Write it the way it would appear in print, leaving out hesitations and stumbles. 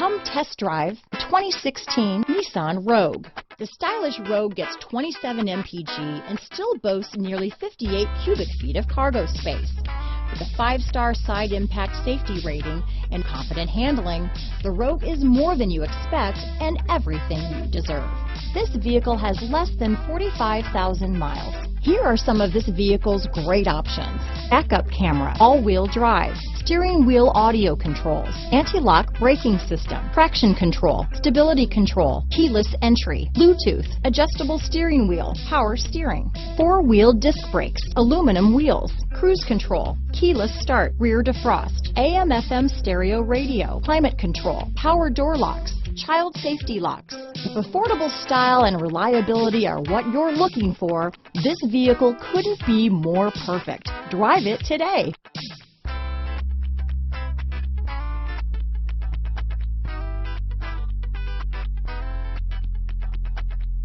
Come test drive the 2016 Nissan Rogue. The stylish Rogue gets 27 mpg and still boasts nearly 58 cubic feet of cargo space. With a 5-star side impact safety rating and confident handling, the Rogue is more than you expect and everything you deserve. This vehicle has less than 45,000 miles. Here are some of this vehicle's great options: backup camera, all-wheel drive, steering wheel audio controls, anti-lock braking system, traction control, stability control, keyless entry, Bluetooth, adjustable steering wheel, power steering, 4-wheel disc brakes, aluminum wheels, cruise control, keyless start, rear defrost, AM/FM stereo radio, climate control, power door locks, child safety locks. If affordable style and reliability are what you're looking for, this vehicle couldn't be more perfect. Drive it today.